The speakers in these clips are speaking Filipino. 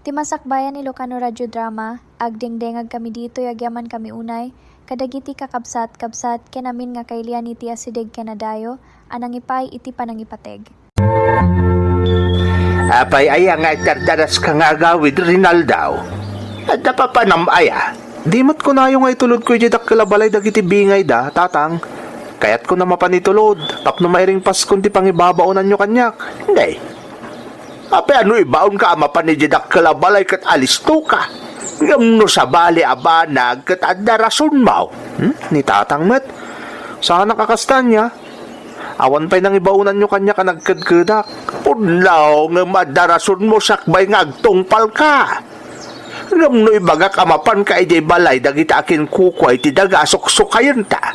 Timasakbayan Ilocano Radyo Drama, agdengdengag kami dito yagyaman kami unay, kadagiti kakabsat-kabsat kenamin nga kailian iti asideg kenadayo, anang ipay iti panangipateg. Apay aya nga dardaras ka nga agawid Rinaldaw. At napapanamaya. Dimot ko na yung itulod ko yung kalabalay dagiti bingay da, tatang. Kayat ko na mapanitulod, tapno mairing paskon ti pangibabaonan nyo kanyak. Hindi. Apay ano ibaon ka mapanijidak kalabalay kat alisto ka. Ngamno sa bali abanag kat adarason mo. Ni tatang met. Saan nakakastan niya? Awan pa'y nang ibaunan nyo kanya ka nagkadkadak. Punlaw nga madarason mo sakbay nga agtungpal ka. Ngamno ibaga kamapan ka ijay balay dagita akin kukway ti dagasok-sukayan ta.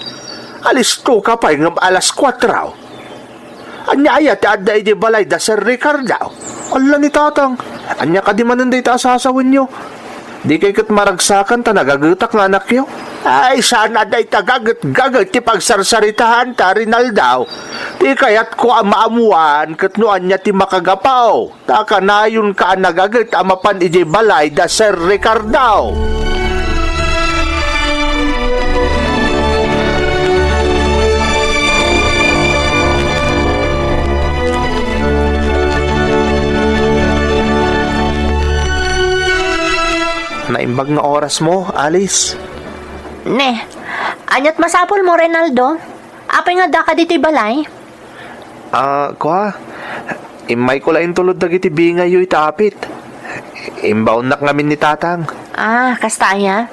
Alisto ka pa'y ngam alas 4. Anya ayat adda ijay balay da Sir Ricardo. Ala ni tatang, anya ka di mananday ta asasawin nyo. Di kay kat maragsakan ta nagagutak nga anak yo. Ay, sana day tagagat-gagat ti pagsarsaritahan ta, Rinaldaw. Di kayat ko ang maamuan kat noan niya ti makagapaw. Taka na yun ka ang nagagat amapan ijay balay da Sir Ricardo. Naimbag nga oras mo, Alice. Ne, anyat masapol mo, Renaldo. Apay nga da ka diti balay? Kwa, imay ko lain tulod dagiti bingay yu itapit. Imbaon nak ngamin ni tatang. Kastaya.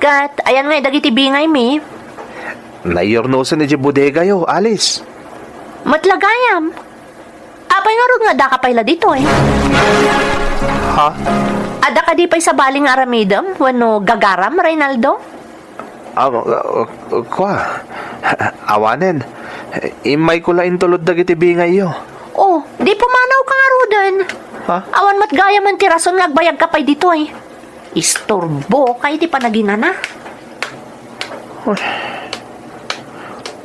Kat, ayan nga dagiti bingay mi. Nayornosan ni bodega yo, Alice. Matlagayam. Apay nga ron nga da ka payla dito eh. Ha? Ada ka di pa'y sa baling aramidam? Wano gagaram, Reynaldo? Kwa, awanen. Imay ko lain tulod dagiti bingay yo. Oh, di pumanaw ka nga rudan. Ha? Awan mat gaya man ti rason nga agbayag ka pa'y dito eh. Istorbo kay di panaginana.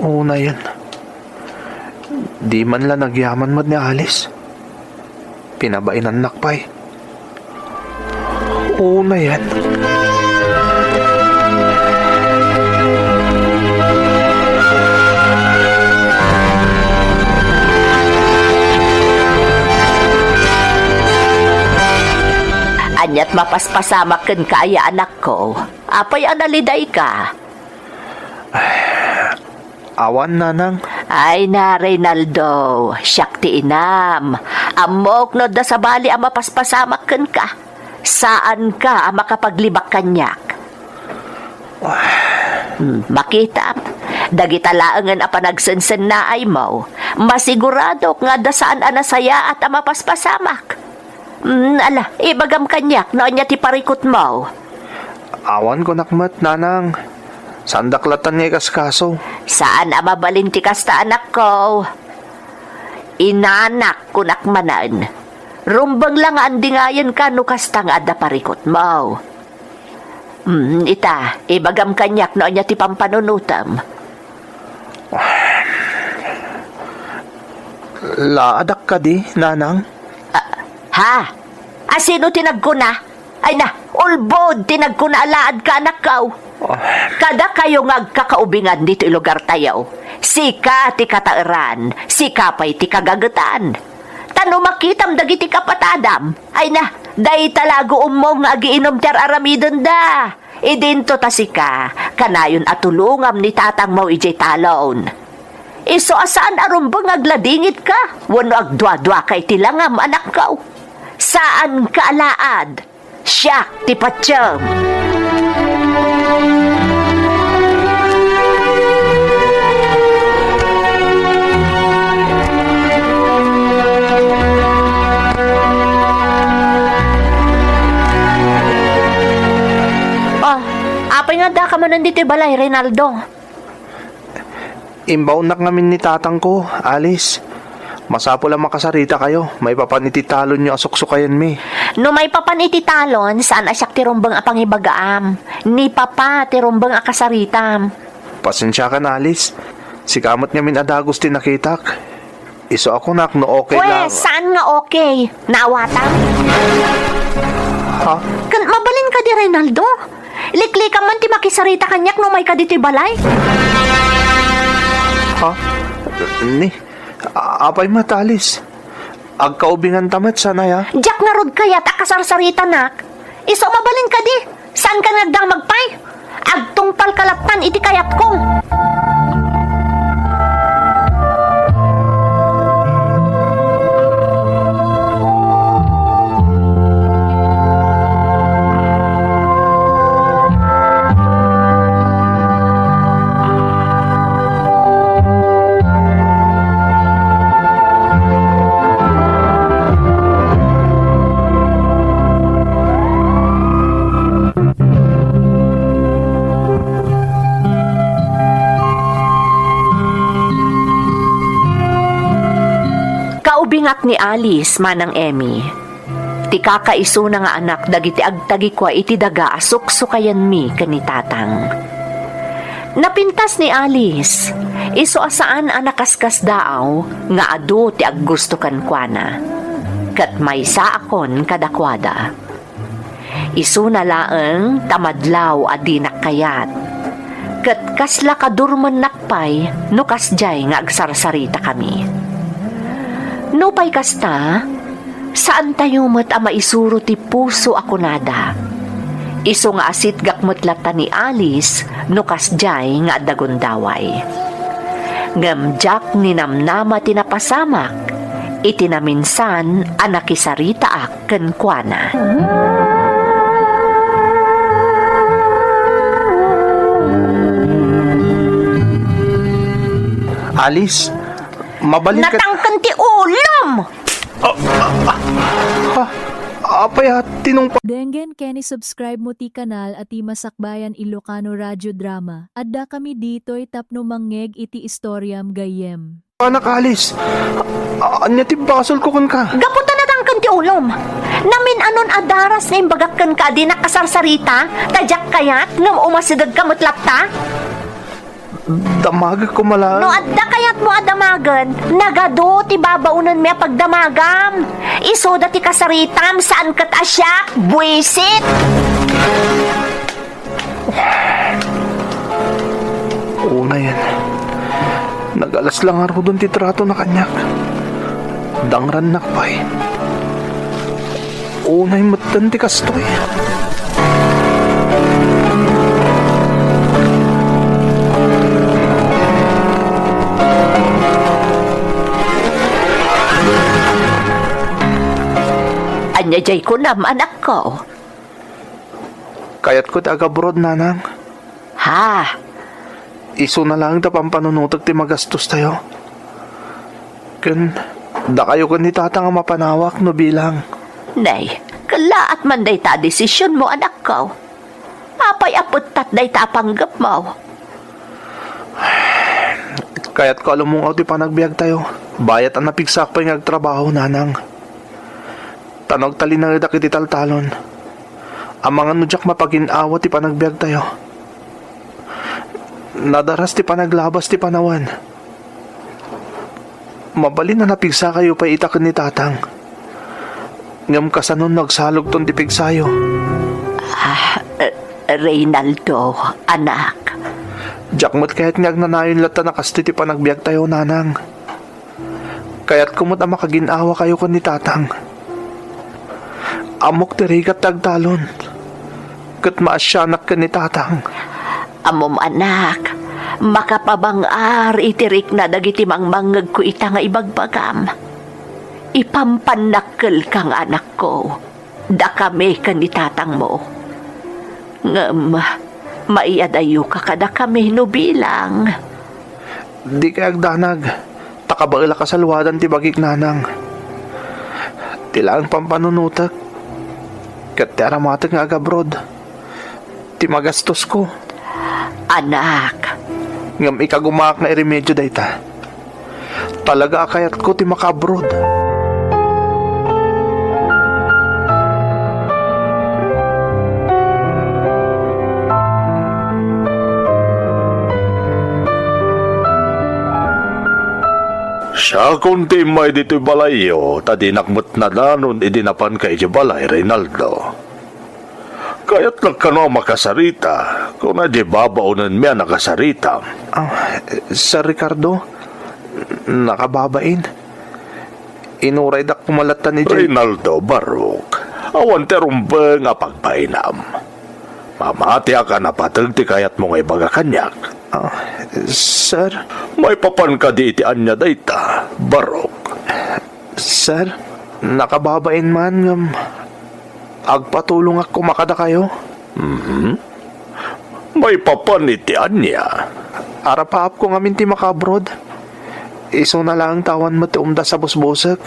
Oo na yan. Di man lang nagyaman mo ni Alice. Pinabainan nakpay. Oo na yan. Anyat mapaspasamak ken kaya anak ko. Apay analiday ka. Awan nanang. Ay na, Reynaldo. Siyak ti inam. Amok no da sa bali ang mapaspasamak ken ka. Saan ka ang makapaglibak kanyak? Makita, dagita laangan a panagsensen na ay mo. Masigurado nga da saan anasaya at ang mapaspasamak. Ala, ibagam kanyak no anya ti parikot mo. Awan ko nakmat nanang. Saan daklatan nga ikaskaso? Saan ang mabalin ti kasta anak ko? Inanak ko nakmanan. Rumbang lang ang dingayan ka no kastang adda parikot mo. Ita, ibagam kanyak no anya ti pampanunutam. Laadak ka di, nanang? Ha? Sino tinagkuna? Ay na, ulbod tinagkuna alaad ka anak ko. Kada kayo nga kakaubingan dito ilugar tayo. Sika ti katairan, sika pa'y ti kagagatan. Tano makitam dagiti kapatadam. Ay na, day talago umong nga agiinom ter aramidon da. Idinto tasika, kanayon atulungam ni tatang mo ijay talon. Iso asaan arumbang agladingit ka? Wano agdwa-dwa kay tilangam anak ko. Saan ka alaad? Siyak ti patsyam. Apay nga da ka man nandito balay, Reynaldo. Imbaw nak ngamin ni tatang ko, Alice. Masapo lang makasarita kayo. May papanititalon nyo asok-sukayan mi. No may papanititalon, saan asyak tirumbang apang ibagaam. Ni papa tirumbang akasaritam. Pasensya ka na, Alice. Si kamot nga min adagos tinakitak. Iso ako nak no okay lang. Saan nga okay? Naawatan? Ha? Kan mabalin ka di, Reynaldo. Likli ka man ti makisarita kanyak no may ka di ti balay. Ha? Ni, apay matalis. Agkaubingan tamat sana ya. Jack na rod kaya ta kasarsarita nak. Iso mabalin ka di. Saan ka nagdang magpay? Agtungpal kalaptan iti kayat kong. Kaubingak ni Alice manang Emmy. Ti kakaiso na nga anak dagiti agtagi kwa iti daga asuk-sukayan mi kani tatang. Napintas ni Alice, iso asaan anakaskas daaw nga adu ti aggusto kan kuana. Kat may sa akon kadakwada. Iso na laeng tamadlaw adi nakayat. Kat kasla kadurman nakpay no kasjay nga agsarsarita kami. No pay kasta, saan tayo mo't ama isuro ti puso ako nada? Iso nga asit gakmutlata ni Alice no kasjay nga dagundaway. Ngamjak ni namnama tinapasamak, itinaminsan anakisarita ak kenkwana. Alice, mabalin ka... Natangkan ti ulam! Apay tinong Denggen Kenny subscribe mo ti kanal at ti Masakbayan Ilocano Radio Drama. Adda kami dito'y tapno manggeg iti istoryam gayem. anak Alice. Anya ti basol ko kun ka. Gaputa natangkan ti ulam. Namin anon adaras na imbagakkan ka di nakasarsarita, tadyak kayat, ngam umasidag ka mutlapta? Damag ko mala. No adda kayat mo adamagan, nagado ti babaunan may pagdamagam. Iso da ti kasaritam saan kat asyak, buwisit. Una yan. Nagalas lang araw doon ti trato na kanyak. Dangran nakpay. Unay matan ti kastoy. Anya jay ko nam anak ko. Kayat ko ti agabroad nanang. Ha? Iso na lang ta pampanunutag ti magastos tayo. Ken, da kayo kan ni tata nga mapanawak no bilang. Nay, kalaat man day ta desisyon mo anak ko. Papay apot tat day ta panggap mo. Kaya't ko alam mong ti panagbiag tayo. Bayat ang napigsak pa yung agtrabaho nanang. Tanog tali na rin iti taltalon. Ang mga nudyak mapaginawa ti panagbiag tayo. Nadaras ti panaglabas ti panawan. Mabalin na napigsa kayo pa itakin ni tatang. Ngam kasanon nagsalog ton ti pigsayo. Reynaldo, anak. Jakmot kaya't ngag nanayon lata nakasti ti panagbiag tayo nanang. Kaya't kumot ang makaginawa kayo kon ni tatang. Amok ti rigat tagtalon. Kat maasyanak ka ni tatang. Amom anak, makapabangar itirik na dagiti mangmangag ko ita nga ibagbagam. Ipampanakkel kang anak ko. Da kami ka ni tatang mo. Ngam, maiadayo ka kada kami no bilang. Di kay agdanag. Takabaila ka sa luwadan ti bagik nanang. Tilaan pampanunutak. Kat ti aramatak nga agabrod. Ti magastos ko. Anak, Ngam ikagumak na iremedyo dayta. Talaga akayat ko ti makabrod. Siya kung timay dito'y balayo, tadinakmot na danon idinapan kay di balay, Reynaldo. Kaya't nagkano makasarita, kung na di babaunan miya nakasarita. Sir Ricardo, nakababain. Inuray dak kumalatan ni Jay. Reynaldo Barok, awan terumba nga pagpainam. Mamati ka na patag ti kayat mo nga ibaga kanyak. Sir, May papan ka di itian niya dayta, Barok. sir, nakababain man. Agpatulong ako makada kayo. May papan itian niya. Arapaap ko nga minti makabrod. Iso na lang tawan mo ti umda sa busbusag.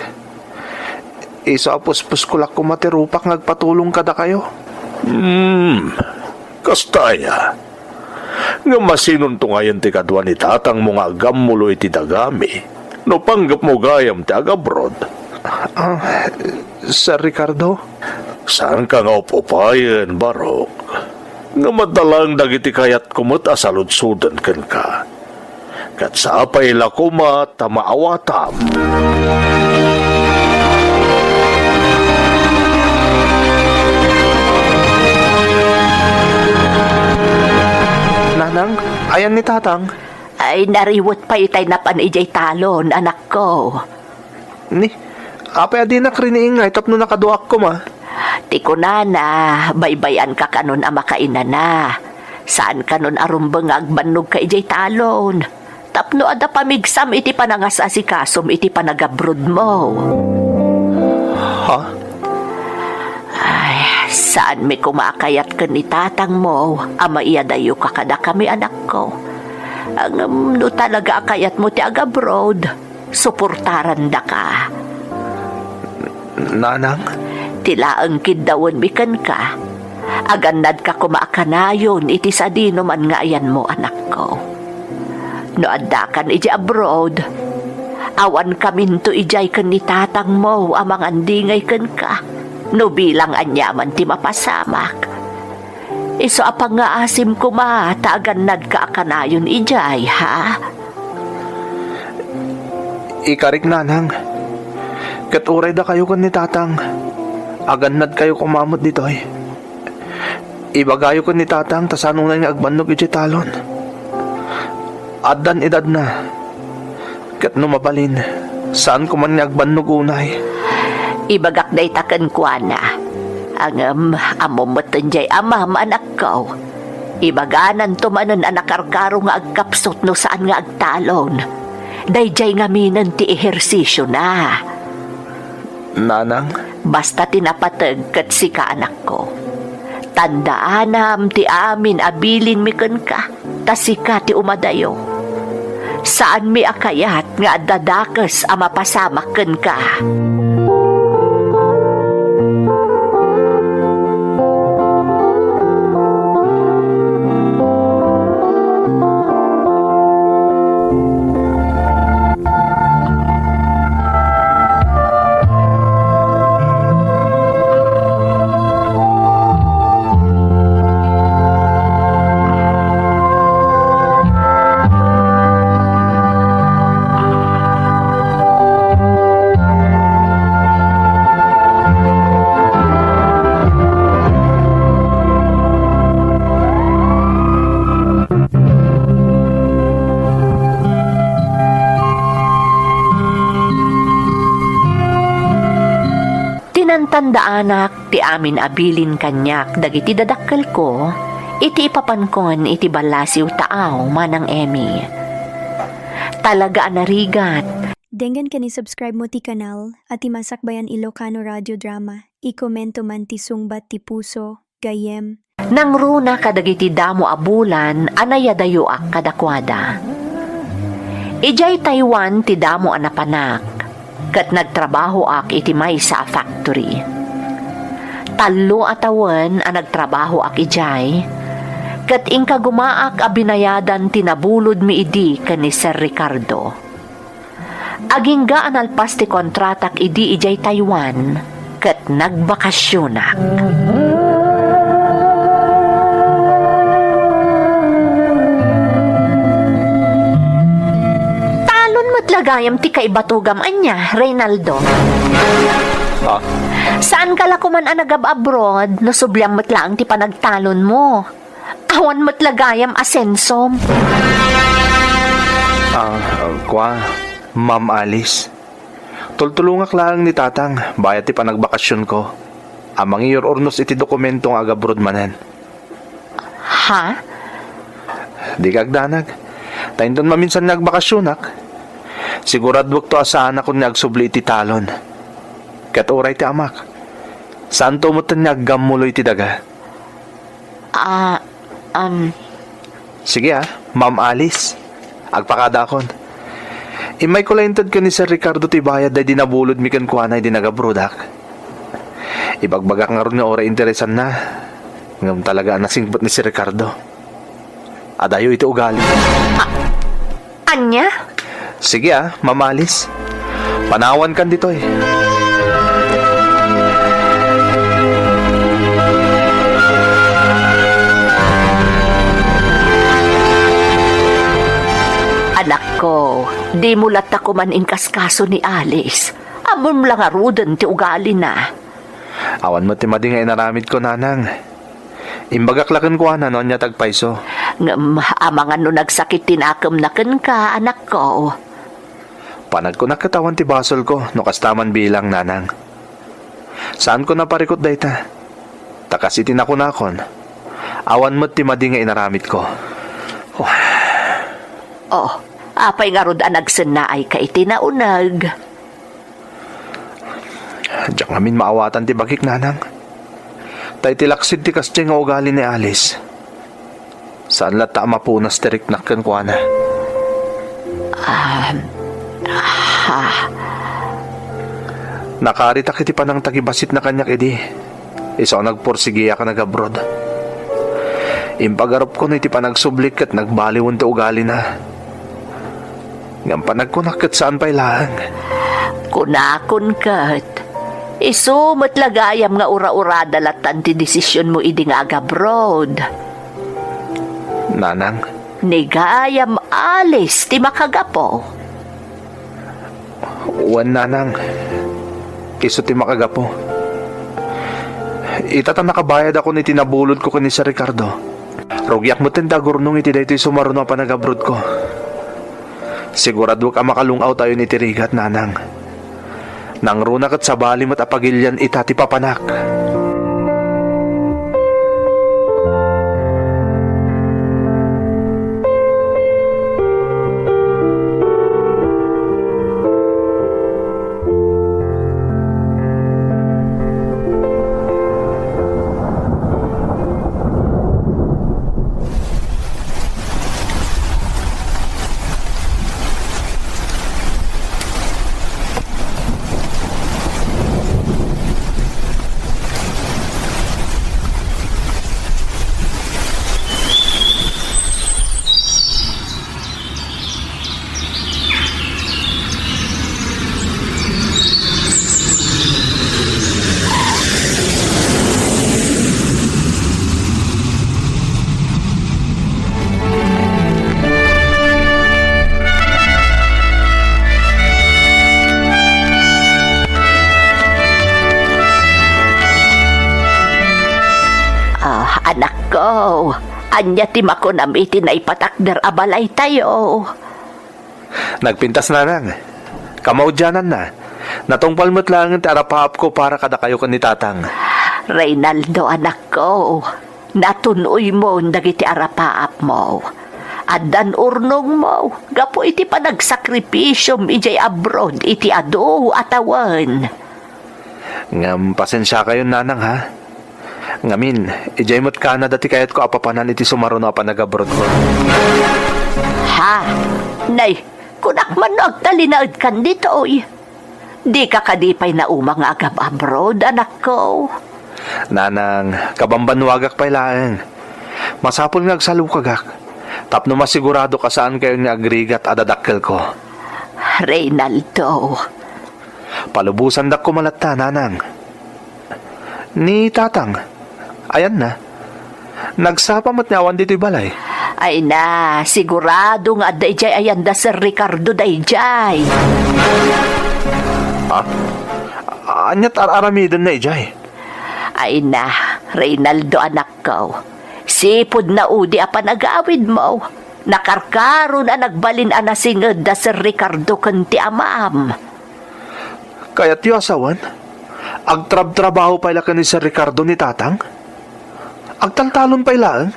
Iso apuspus ko lak kumatirupak ngagpatulong kada kayo. Kastaya. Nga masinon to ngayon ti kadwa ni tatang mo nga gamulo iti dagami. No panggap mo gayam ti agabrod. Sir Ricardo, Saan ka nga upupayan, Barok? Nga madalang dagiti kayat kumot asaludsudan ken ka. Kat sa apay la kumat maawatam. Nanang, ayan ni tatang. Ay, nariwot pa itay na panijay talon, anak ko. Ni, apay adi na kriniingay tapno nakaduak ko ma. Ti ko na, baybayan ka kanon a makainan na. Saan kanon arumbang agbanog ka ijay talon? Tapno ada pamigsam iti panangasasikasom iti panagabrod mo. Ha? Ay, saan may kumakayat ka ni tatang mo, ama iyadayo ka kada kami anak ko. Ang no talaga akayat mo ti agabrod, suportaran da ka. Nanang? Tilaang kidawon bikan ka. Agannad ka kumaakanayon iti sadino man nga ayan mo anak ko. No adda kan iti abroad, awan kaminto ijay kan ni tatang mo amang andingay kan ka. No bilang anyaman ti mapasamak. Iso apang nga asim ko ma, taagannad ka akanayon ijay, ha? Ikarik nanang. Katuray da kayo kan ni tatang. Agannad kayo kumamot dito eh. Ibagayo ko ni tatang tasanunay nga agbanog iti talon. Addan edad na. Kat numabalin. Saan ko man nga agbanog unay. Ibagak na itakan kwa na. Ang amumatan jay amam anak ko. Ibaganan tumanan anakarkaro nga agkapsot no saan nga agtalon. Dayjay nga minan ti ehersisyo na. Nanang? Basta tinapatag kat si ka anak ko. Tandaanam ti amin abilin mi ken ka. Tasika ti umadayo. Saan mi akayat nga dadakas a mapasamak ken ka. Tinantandaanak ti amin abilin kanyak dagiti dadakkel ko, iti ipapankon iti balasiw taaw manang Emmy. Talaga anarigat. Denggan ka ni subscribe mo ti kanal at imasakbayan Ilocano Radio Drama. I-komento man ti sungbat ti puso, gayem. Nang runa kadagiti damo abulan, anayadayoak kadakwada. Ijay Taiwan ti damo anapanak. Kat nagtrabaho ak iti may sa factory. Talo atawan ang nagtrabaho ak ijay. Kat ingka gumaak abinayadan tinabulod mi idi kan ni Sir Ricardo. Agingga analpas ti kontratak idi ijay Taiwan. Kat nagbakasyonak. lagayam ti kaibatugam anya, Reynaldo. Ah, Saan ka lakuman ang nagab-abroad no subyang matlaang ti panagtalon mo? Awan matlagayam asensom. kwa, Ma'am Alice. Tultulungak lang ni tatang, bayat ti panagbakasyon ko. Amang iyor ornos iti dokumentong agabroad manen. Ha? Di kagdanag. Tainton maminsan nagbakasyonak. Sigurado to asaan ako nagsubli iti talon. Kat oray ti amak. Saan to mo naggamuloy ti daga? Sige Ma'am Alice. Agpakadakon. Imay ko laintad ka ni Sir Ricardo ti bayad ay dinabulod mi kan kuanay di nagabrodak. Ibagbagak nga ron nga oray interesan na. Ngam talaga nasingbot ni Sir Ricardo. Adayo iti ugali. Anya? Sige Ma'am Alice. Panawan kan dito eh. Anak ko, di mo lata ko man inkaskaso ni Alice. Amon lang arudan ti ugali na. Awan mo ti madi nga inaramid ko, nanang. Imbagaklakan ko ano niya tagpaiso. Amangan no nagsakit tinakam na ka, anak ko. Panag ko nakatawan ti basol ko, no kastaman bilang, nanang. Saan ko naparikot dayta? Takas itinakon-akon. Awan mo ti madi nga inaramid ko. Apay nga rod anagsan na ay ka itinaunag. Diyak ngamin maawatan ti bagik, nanang. Tay tilaksid ti kastya nga ugali ni Alice. Saan lata mapunas tirik nakkan ko na? Nakarita kiti pa ng tagibasit na kanyak edi. Isa nagporsigiya ka nag-abroad. Impagarap ko na iti pa nagsublik at nagbaliwon ti ugali na. Ngam panagkunak kat saan pa'y lahang. Kunakon kat. Iso matlagayam nga ura-urada latan ti desisyon mo idi nga agabroad. Nanang, Nigayam Alice ti makagapo. uwan nanang. Iso ti makagapo. Itata nakabayad ako ni tinabulod ko kani sa Ricardo. Rugyak mo tendagurnong iti daytoy sumaruno pa nag-abroad ko. Sigurado ka makalungaw tayo ni Tirigat, nanang. Nang runak at sabalim at apagilyan itati papanak. Anak ko, anya ti makunam iti na ipatakder abalay tayo. Nagpintas, nanang. Kamaudyanan na. Natungpal mo't lang ang tarapahap ko para kada kayo kan ni tatang. Reynaldo, anak ko, natunoy mo dagiti arapaap mo. Adan urnong mo, gapo iti panagsakripisyom ijay abroad iti ado atawan. Ngam, pasensya kayo, nanang, ha? Ngamin, ijay mo't Canada ti kayat ko apapanan iti sumaruno pa nag-abroad ko. Ha? Nay, kunak man no agtalinaad kan dito, oy. Di ka kadipay na umang agab abroad, anak ko. Nanang, kabambanwagak pa'y laeng. Masapol nga agsalukagak. Tapno masigurado ka saan kayo nga agrigat adadakkel ko. Reynaldo. Palubusan dak kumalata, nanang. Ni tatang, ayan na. Nagsapa mo't nyawan dito'y balay. Ay na, sigurado nga dayjay ayanda Sir Ricardo dayjay. Anyat aramidon na ijay. Ay na, Reynaldo anak ko. Sipod na udi apan nag-awid mo. Nakarkaron na nagbalin na singed da Sir Ricardo kanti amam. Kaya't yu asawan, agtrab-trabaho pa ila ka ni Sir Ricardo ni Tatang? Agtaltalon pa ilaan?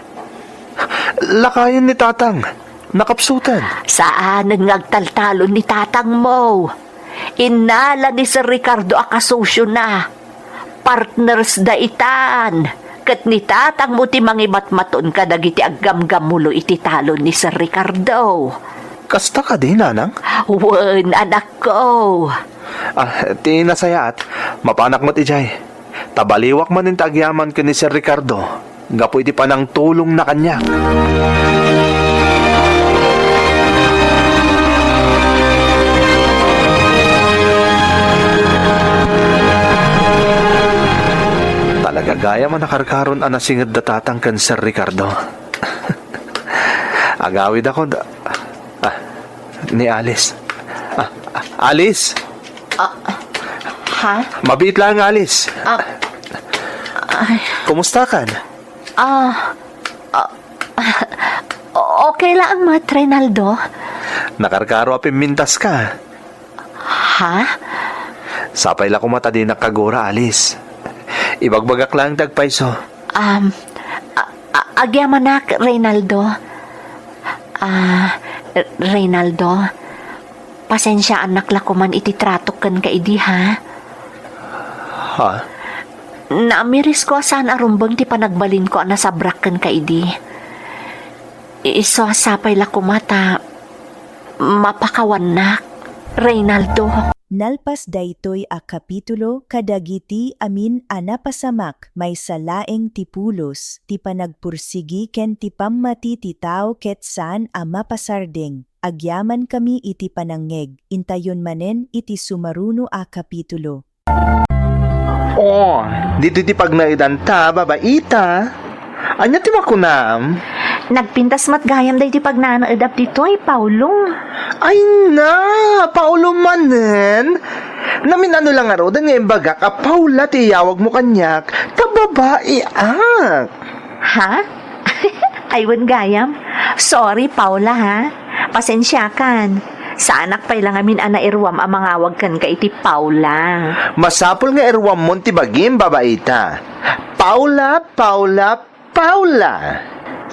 Lakayan ni Tatang, nakapsutan. Saan ang ngagtaltalon ni tatang mo? Inala ni Sir Ricardo akasosyo na. Partners da itan. Kat ni tatang mo ti mangimatmaton ka dagiti aggamgamulo iti talon ni Sir Ricardo. Kasta ka din, Nanang? Wen, anak ko. Ti nasayaat, mapanak mo ti jay. Tabaliwak man yung tagyaman ka ni Sir Ricardo. Gapo iti panang tulong na kanya. Talaga gaya man nakarkaron anasingid da tatang kan Sir Ricardo. Agawid ako ni Alice. Alice! Ha? Mabit lang, Alice. Kumusta ka? Okay lang, Mat Reynaldo. Nakarkaro apim mintas ka. Ha? Sapay la kumata din nakagura, Alice. Ibagbagak lang tagpaiso. Agyamanak, Reynaldo. Reynaldo, pasensya anak la ko man ititratok kan ka idi, ha? Ha? Naamiris ko saan arumbang ti panagbalin ko na sabrak kan ka idi. Iso sapay la kumata mapakawanak, Reynaldo. Nalpas daytoy a kapitulo kadagiti amin a napasamak may salaeng tipulos ti panagpursigi ken ti pammati ti tao ket saan a mapasardeng. Agyaman kami iti panangeg, intayon manen iti sumaruno a kapitulo. Dito ti pagnaidan ta, babaita. Anya ti makunam? Nagpintas matgayam day ti pagnanaedap ditoy, Paulo. Ay na, Paulo manen. Namin ano lang aro, dan ngayon baga ka, Paula, ti yawag mo kanyak, tababae ak. Ha? Aywan gayam. Sorry, Paula, ha? Pasensya kan. Sa anak pa ilang amin ana irwam ang mangawag kan ka iti Paula. Masapol nga erwam mo ti bagim, babaita. Paula, Paula, Paula.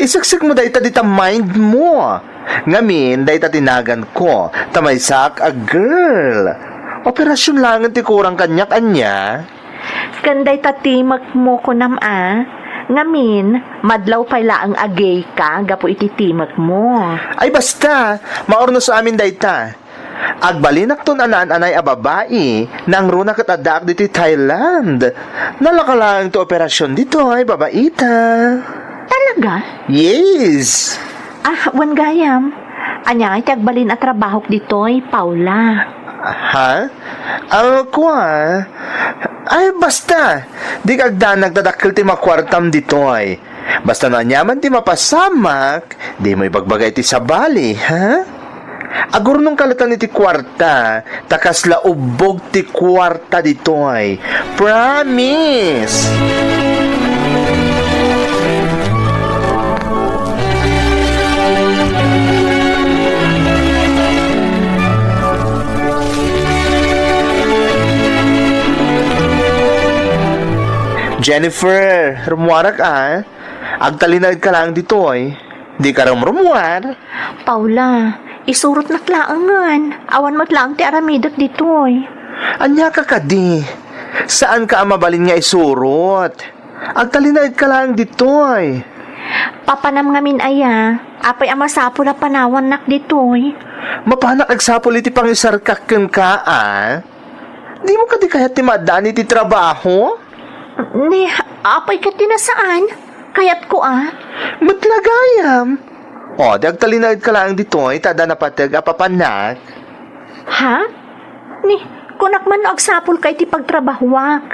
Isaksik mo dayta dita mind mo. Ngamin, dayta tinagan ko, tamaysak a girl. Operasyon lang ti kurang kanyak anya. Kanday tatimak mo ko nam Ngamin, madlaw pala ang agay ka, gapo iti timak mo. Ay basta, maorno sa amin dayta. Agbalinak ton anay a babae, nang runa katadak diti Thailand. Nalakalang to operasyon dito ay babaita. Talaga? Yes. Wan gayam. Anya ay tagbalin at trabaho ditoy, Paula. Ha? Ay, basta. Di kagda nagdadakil ti makwartam dito ay. Basta na nyaman ti mapasamak, di mo ibagbagay ti sabali, ha? Agur nung kalatan iti kwarta, takas la ubog ti kwarta dito ay. Promise! Jennifer, rumuwarak agtalinag ka lang dito ay. Di ka rumuwar. Paula, isurot na tlaangan. Awan mo tlaang ti aramidot ditoy. Anya ka kadi. Saan ka mabalin nga isurot? Agtalinag ka lang dito ay. Papanam ngamin aya. Apay amasapo na panawan nak ditoy. Mapanak agsapol iti pangisarkakken ka Di mo kadi kaya ti madani ti trabaho? Ni, apay ka tinasaan? Kayat ko Matlagayam. Di agtalinag ka lang dito ay tada napatag apapanak. Ha? Ni, kunak man agsapol kay ti pagtrabahuak.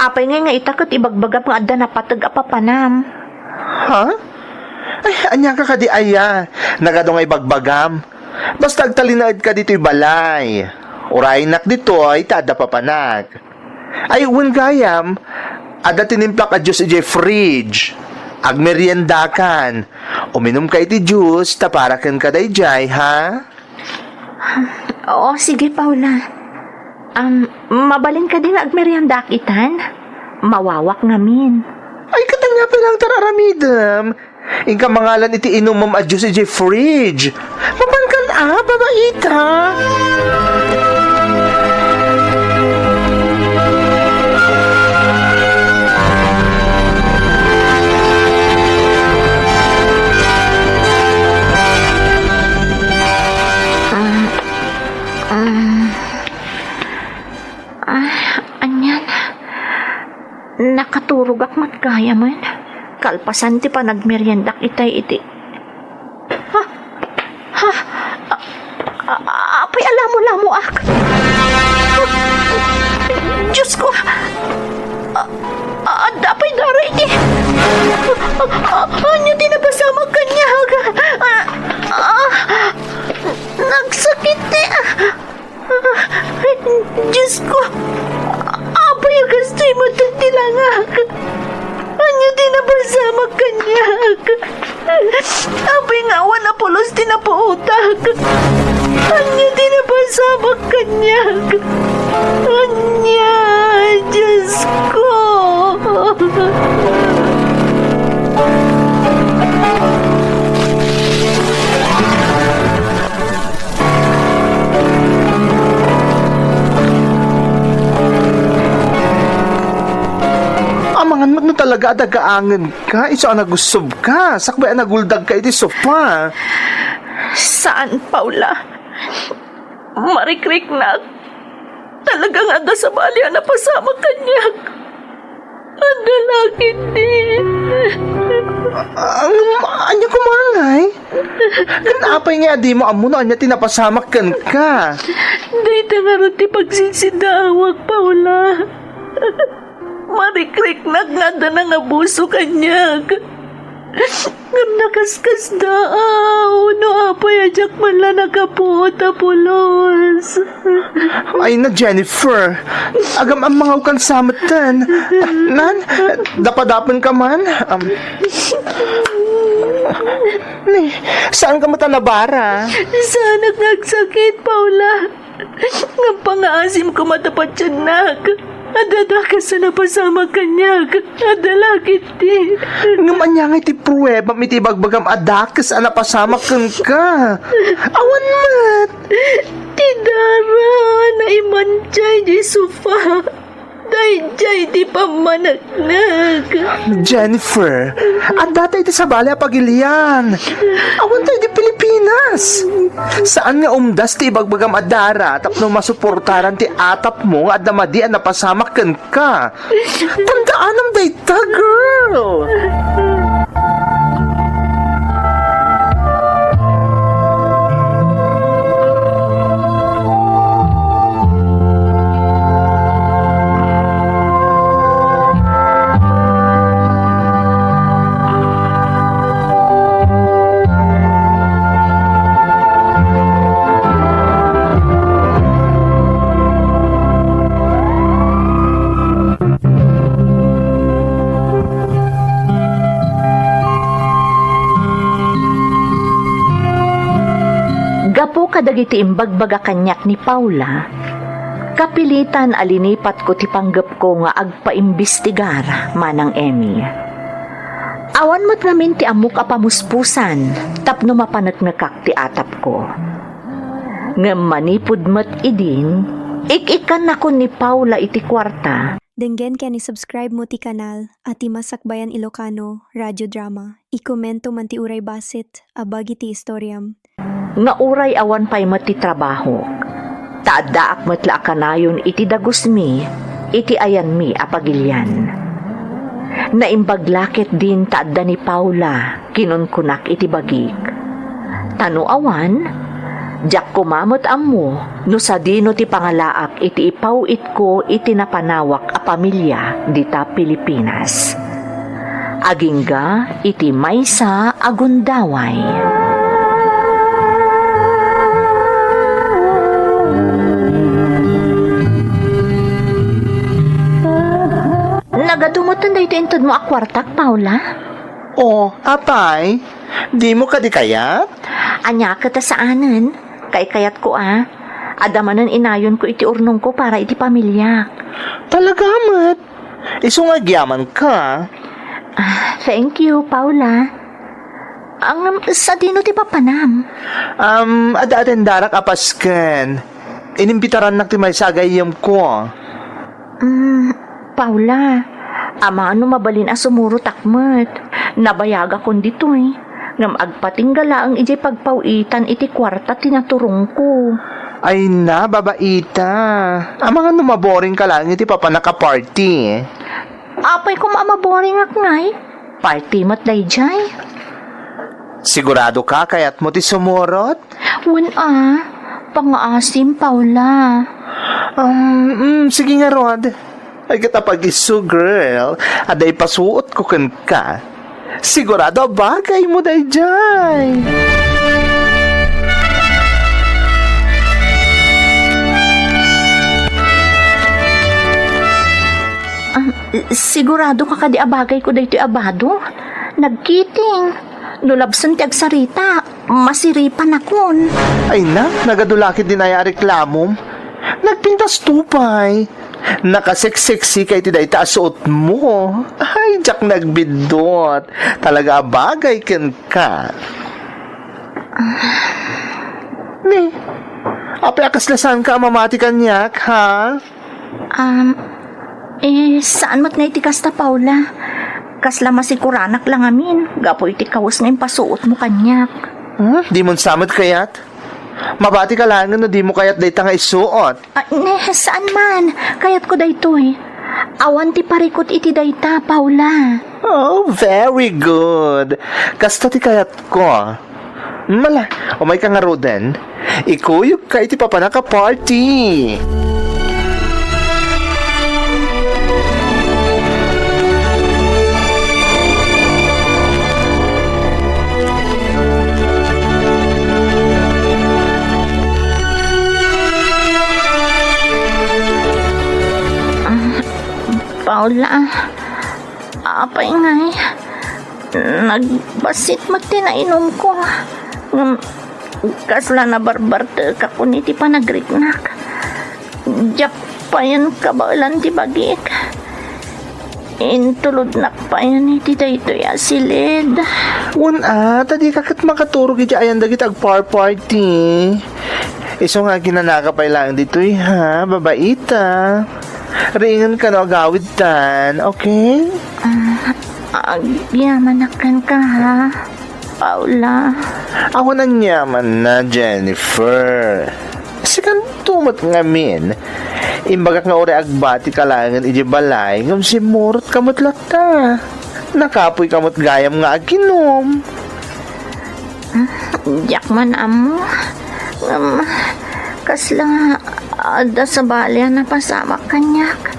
Apay nga itakot ibagbagap nga adda napatag apapanam. Ha? Ay, anya ka di aya. Nagadong ay bagbagam. Basta agtalinaid ka dito'y balay. Uray nak dito ay tada papanag. Ay, uwan gayam. Ada tinimplak a juice ije fridge. Agmeriendakan. Uminom ka iti juice, taparakan ka day jay, ha? Oo, sige, Paula. Mabalin ka din agmerienda itan. Mawawak ngamin. Ay, katanya pa lang tararamidam. Ingka mangalan iti inumam a juice ije fridge. Mapangkan babait, ha? Anyan. Nakaturog ak matgaya man. Kalpasan ti pa nagmeriendak itay iti. Apay alamo-lamo ak. Diyos ko. Apay daray iti. Anya di napasamag kanya. Nagsakit ti. Diyos ko. Apay agastoy mo tagtilangak. Anya di napasamag kanya. Apay nga na pulos di napautak. Anya di napasamag kanya. Anya, Diyos ko. Amangan mo talaga adagaangan ka. Iso ang nagusob ka. Sakbay ang naguldag ka iti sofa. Saan, Paula? Marikrik na. Talagang aga sa bali na pasama kanya. Ada lagi din. Anya kumangay? Kanapay nga di mo amuno anya tinapasamak kan ka. Dito nga rin ti pagsisidawag, Paula. Marikrik na nga na nga buso kanya. Nakaskas daaw. No apay ajak man la nakaputa pulos. Ay na, Jennifer. Agam ang mga ukang samatan. Nan, dapadapan ka man. Saan ka matanabara? Saan nagsakit, Paula? Nga pangaasim ko matapat siya nak. Adadakas na napasama kanya. Adalakit ti. Ngaman iti pruweba iti bagbagam adakas ang napasamak ka. Awan mat. Tidara na imanchay di sofa. Dayjay di pamanagnag. Jennifer, at data iti sa bali pagilian. Awan tayo di Pilipinas. Saan nga umdas ti ibagbagam adara tapno masuportaran ti atap mo at namadian napasamak ka. Tandaan ang data, girl. Gapo kadagiti imbagbaga kanyak ni Paula, kapilitan alinipat ko ti panggap ko nga agpaimbestigar manang Emmy. Awan mo't namin ti amok apamuspusan, tapno mapanagngakak ti atap ko. Nga manipod mo't idin, ikikan na ko ni Paula iti kwarta. Denggen kaya ni subscribe mo ti kanal at ti Masakbayan Ilocano Radio Drama. I-komento man ti uray basit, abagi ti istoryam. Nga uray awan pa'y mati trabaho. Taadaak matla kanayon iti dagusmi, iti ayan mi apagilyan. Naimbaglakit din taadda ni Paula, kinunkunak iti bagik. Tano awan, jak kumamot ammo, no sa dino ti pangalaak iti ipawit ko iti napanawak a pamilya dita Pilipinas. Agingga iti maysa agundaway. Nagadumutan dahito intod mo akwartak, Paula? Oh, apay, di mo ka di kayat? Anya ka ta saanan? Kay kayat ko Adamanan inayon ko iti urnong ko para iti pamilya. Talaga, mat. Isong agyaman ka. Thank you, Paula. Ang sa dino ti papanam. Ada-aden darak apasken. Inimbitaran nak ti may sagayam ko. Paula, ama ano mabalin sumuro takmet. Nabayaga kon dito Ngam agpatinggala ang iti pagpawitan iti kwarta tinaturong ko. Ay na, babaita. Amang ano maboring ka lang iti papanaka-party. Apay ko maamaboring ngay. Party mo't dayjay. Sigurado ka kayat mo ti sumurot? Pangaasim, Paula. Sige nga, Rod. Ay kita pag-isu, girl. Aday pasuot ko kan ka. Sigurado bagay mo dayjay. Sigurado ka kadi abagay ko dayto abado. Nagkiting. Nulabsan ti agsarita. Masiripan akon. Ay na, nagadulakit din ay reklamom. Nagpintas tupay. Nakaseksiksi kay ti dayta suot mo. Ay, jak nagbidot. Talaga bagay ken ka. Ni, api akaslasan ka mamati kanyak, ha? Saan mo't nga iti kasta, Paula? Kasla masikuranak lang amin. Gapo iti kawas nga pasuot mo kanyak. Di mo samad kayat? Mabati ka lang no di mo kayat dayta nga isuot. Saan man? Kayat ko dayto Awan ti parikot iti dayta, Paula. Oh, very good. Kasta ti kayat ko. Mala, umay ka nga roden. Ikuyog ka iti papanaka-party. Paula, apay ngay. Nagbasit mo tinainom ko. Kasla na barbarte ka kun iti panagriknak. Diyak pa yan kabalan ti bagik. Intulod na pa yan iti dayto ya silid. Tadi kakit makaturog iti ayan dagit agpar-party. Iso nga ginanakapay lang dito ha, babaita. Ringan ka no agawid tan, okay? Yamanakan ka ha, Paula. Ako na nyaman na, Jennifer. Sikan tumot ngamin. Imbagak nga uri agbati kalangan iji balay, ngam si murot kamot lata. Nakapoy kamot gayam nga aginom. Diyak man amo. Kasla ada sa balya na pasama kanyak.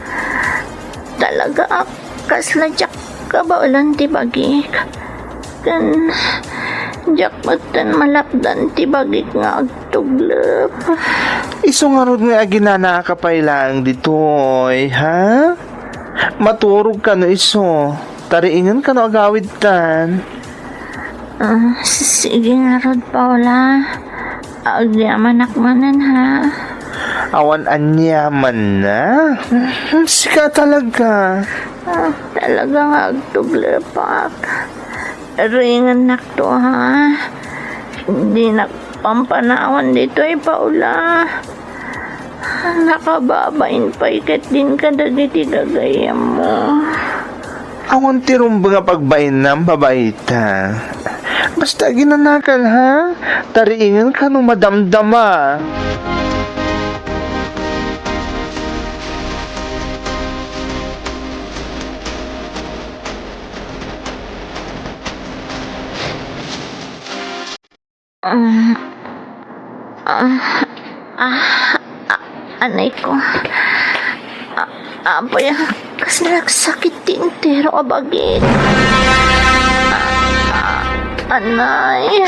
Talaga kasla diyak kabaulan ti bagik. Kan diyak matan malapdan ti bagik nga agtuglap. Iso nga rod nga ginanakapay lang ditoy, ha? Maturog ka no iso. Tariingan ka no agawid tan. Sige nga rod, Paula. Agyaman akmanan ha. Awan anyaman na? Sika talaga. Talaga nga agtuglepak. Ringan nakto ha. Hindi nagpampanawan dito Paula. Nakababain pa ikat din ka dagiti gagayam mo. Awan tirumba nga pagbain ng babaita. Basta ginanakan ha. Tariingan ka nung madamdama. Anay ko. Apoy, Kas nagsakit tintero abagin. Anay.